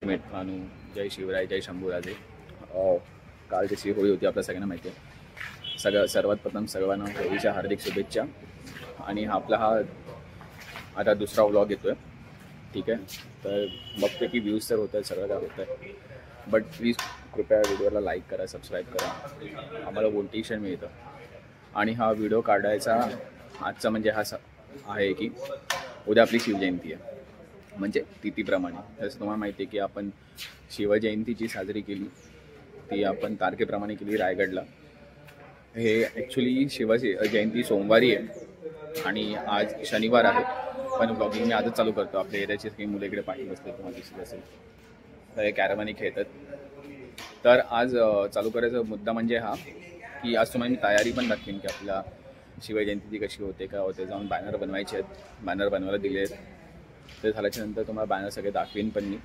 मेटखानू, जय शिवराय, जय शंभूराजे. काल जशी होळी होती आपल्या सगळ्यांना माहिती आहे. सर्वात प्रथम सर्वांना होळीच्या हार्दिक शुभेच्छा. आणि आपला हा आता दुसरा व्लॉग येतोय, ठीक आहे. तर बघतो की व्ह्यूज तर होत आहेत, सगळं काय होतं आहे, बट प्लीज कृपया व्हिडिओला लाईक करा, सबस्क्राईब करा, आम्हाला मोटिवेशन मिळतं. आणि हा व्हिडिओ काढायचा आजचा म्हणजे हा आहे की उद्या आपली शिवजयंती आहे, म्हणजे तिथीप्रमाणे. जसं तुम्हाला माहिती आहे की आपण शिवजयंतीची साजरी केली, ती आपण तारखेप्रमाणे केली रायगडला. हे ॲक्च्युली शिवजयंती सोमवारी आहे आणि आज शनिवार आहे, पण ब्लॉगिंग मी आजच चालू करतो. आपल्या एरियाची काही मुलं इकडे पाठी बसले, तुम्हाला दिसत असेल, तर हे कॅरमानी खेळतात. तर आज चालू करायचा मुद्दा म्हणजे हा की आज तुम्हाला मी तयारी पण दाखवेन की आपल्या शिवजयंतीची कशी होते, काय होते. जाऊन बॅनर बनवायचे आहेत, बॅनर बनवायला दिले आहेत. ते झाल्याच्यानंतर तुम्हाला बॅनर सगळे दाखवेन पण मी,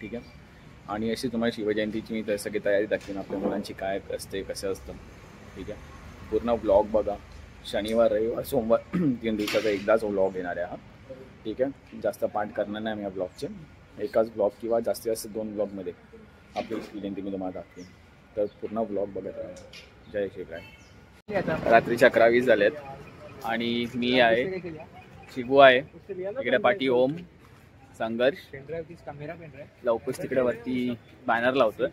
ठीक आहे. आणि अशी तुम्हाला शिवजयंतीची मी सगळी तयारी दाखवेन, आपल्या मुलांची काय असते, कसं असतं, ठीक आहे. पूर्ण ब्लॉग बघा. शनिवार, रविवार, सोमवार 3 दिवसाचा एकदाच व्लॉग येणार आहे हा, ठीक आहे. जास्त पार्ट करणार नाही मी या ब्लॉगचे, एकाच ब्लॉग किंवा जास्तीत जास्त 2 ब्लॉगमध्ये आपली शिवजयंती मी तुम्हाला दाखवेन. तर पूर्ण ब्लॉग बघत राहा. जय शिवराय. रात्रीचे 11:20 झालेत आणि मी आहे, शिबू आहे इकडे पाठी, ओम, संघर्ष, लवकुश तिकडे वरती बॅनर लावतोय.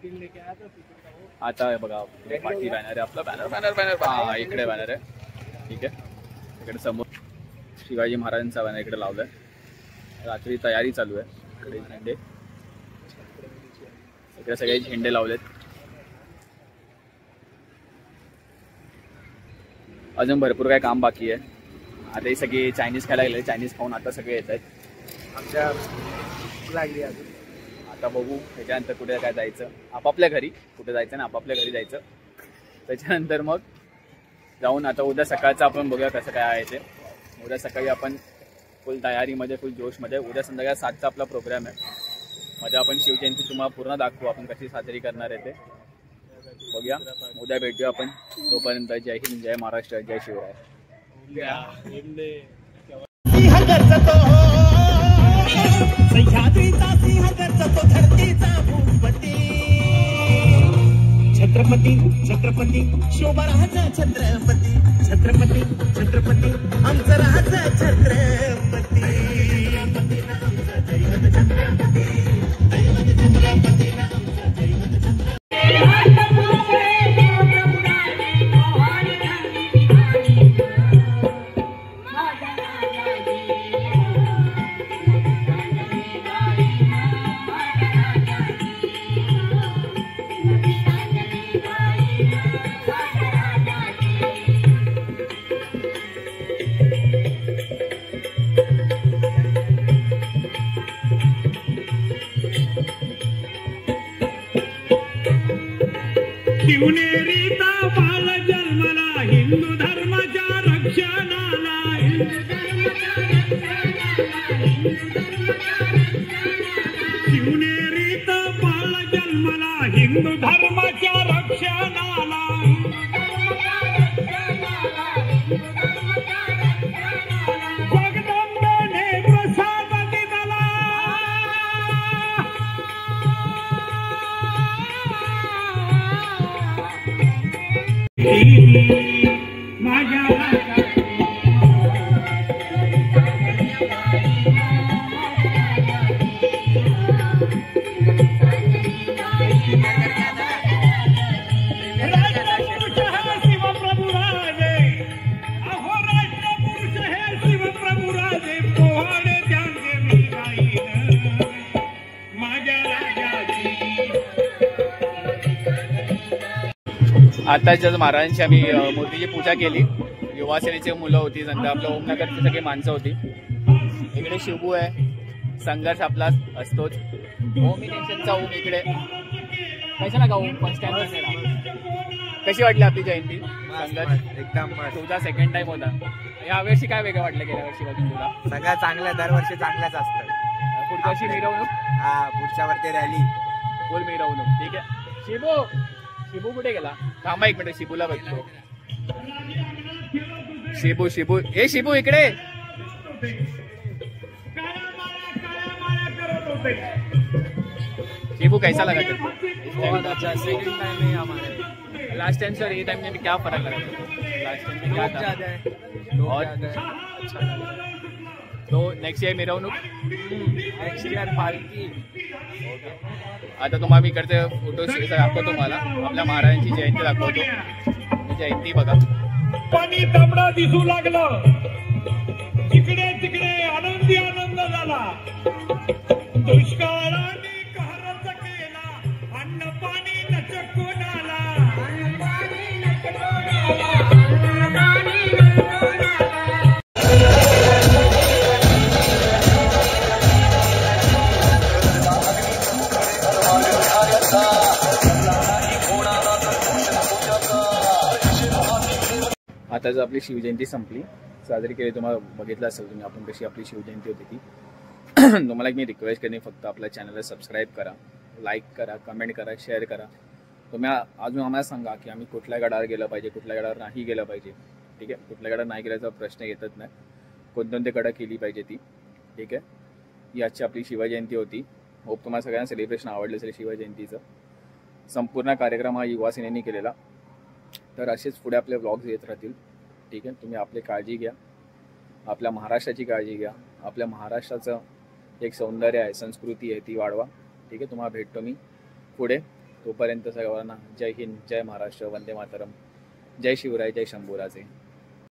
आता बघा पाठी बॅनर आहे आपला, बॅनर इकडे बॅनर आहे, ठीक आहे. इकडे समोर शिवाजी महाराजांचा बॅनर इकडे लावलाय. रात्री तयारी चालू आहे. इकडे झेंडे, इकडे सगळे झेंडे लावलेत. अजून भरपूर काय काम बाकी आहे. आता हे सगळे चायनीज खायला गेले, चायनीज खाऊन आता सगळे येत आहेत. आमच्या लागली अजून. आता बघू त्याच्यानंतर कुठे काय जायचं, आपापल्या घरी. कुठे जायचं ना, आपापल्या घरी जायचं. त्याच्यानंतर मग जाऊन आता उद्या सकाळचं आपण बघूया कसं काय आहे ते. उद्या सकाळी आपण फुल तयारीमध्ये, फुल जोशमध्ये. उद्या संध्याकाळ 7चा आपला प्रोग्राम आहे, मध्ये आपण शिवजयंती तुम्हाला पूर्ण दाखवू, आपण कशी साजरी करणार आहे ते बघूया. उद्या भेटूया आपण. तोपर्यंत जय हिंद, जय महाराष्ट्र, जय शिवराय. छत्रपती छत्रपती शोभा राहायचा, छत्रपती छत्रपती छत्रपती आमचं राहायचं, छत्रपती. शिवनेरीचा बाळ जन्मला, हिंदू धर्माच्या रक्षणाला. शिवनेरीचा बाळ जन्मला, हिंदू धर्माच्या रक्षणाला. जगदंबेने प्रसाद दिला, माझ्या शिवप्रभू राजे, अहो राष्ट्रपुरुष हे शिवप्रभू राजे. पोहणे त्यांचे मी राहीन माझ्या राजाची. आताच महाराजांची आम्ही मूर्तीची पूजा केली. युवासेनेची मुलं होती, नंतर आपल्या ओमनगरची सगळी माणसं होती. इकडे शिबू आहे, संघर्ष आपला असतोच. ओम टेन्शनचा ओम इकडे. कशा ना ओम फर्स्ट टाइम कशी वाटली आपली जयंती? संघर्ष एकदम तुझा सेकंड टाइम होता. यावर्षी काय वेगळं वाटलं गेल्या वर्षी पासून तुला? सगळं चांगलं, दरवर्षी चांगलंच असतं. पुढच्या वर्षी मिरवणूक? हा, पुढच्या वरती रॅली, फुल मिरवणूक, ठीक आहे. शिबू, शिबू कुठे गेला? थांबा एक मिनिट, शिबूला बघतो. शिबू, शिबू, ए शिबू इकडे. शिबू कैसा लगा तेरे को? बहुत अच्छा, सेकंड टाइम है हमारे। लास्ट टाइम से और ये टाइम में भी क्या फर्क लगा? लास्ट टाइम में क्या लोग था? ज्यादा है, लोग और? ज्यादा है, अच्छा लगा। तो नेक्स्ट इयर मिरवणूक नेक्स्ट ईयर पालकी। आता तुम्हाला मी इकडचे फोटो दाखवतो, तुम्हाला आपल्या महाराजांची जयंती दाखवतो. ही जयंती बघा. पाणी तांबडा दिसू लागलं, तिकडे तिकडे आनंदी आनंद झाला. दुष्काळाने कहराचा केला, अन्न पाणी नचकून आला. आता जर आपली शिवजयंती संपली, साजरी केली, तुम्हाला बघितलं असेल तुम्ही आपण कशी आपली शिवजयंती होती ती. तुम्हाला एक मी रिक्वेस्ट करणे, फक्त आपल्या चॅनलला सबस्क्राईब करा, लाईक करा, कमेंट करा, शेअर करा. तुम्ही अजून आम्हाला सांगा की आम्ही कुठल्या गडावर गेलं पाहिजे, कुठल्या गडावर नाही गेलं पाहिजे. ठीक आहे, कुठल्या गडावर नाही गेल्याचा प्रश्न येतच नाही, कोणकोणते गडं केली पाहिजे ती. ठीक आहे, ही आजची आपली शिवजयंती होती. होप तुम्हाला सगळ्यांना सेलिब्रेशन आवडलं असेल शिवजयंतीचं. संपूर्ण कार्यक्रम हा युवासेनेने केलेला. तर असेच पुढे आपले व्लॉग्स येत राहतील. ठीक आहे, तुम्ही आपली काळजी घ्या, आपल्या महाराष्ट्राची काळजी घ्या. आपल्या महाराष्ट्राचं एक सौंदर्य आहे, संस्कृती आहे, ती वाढवा. ठीक आहे, तुम्हाला भेटतो मी पुढे. तोपर्यंत सगळ्यांना जय हिंद, जय महाराष्ट्र, वंदे मातरम, जय शिवराय, जय शंभूराजे.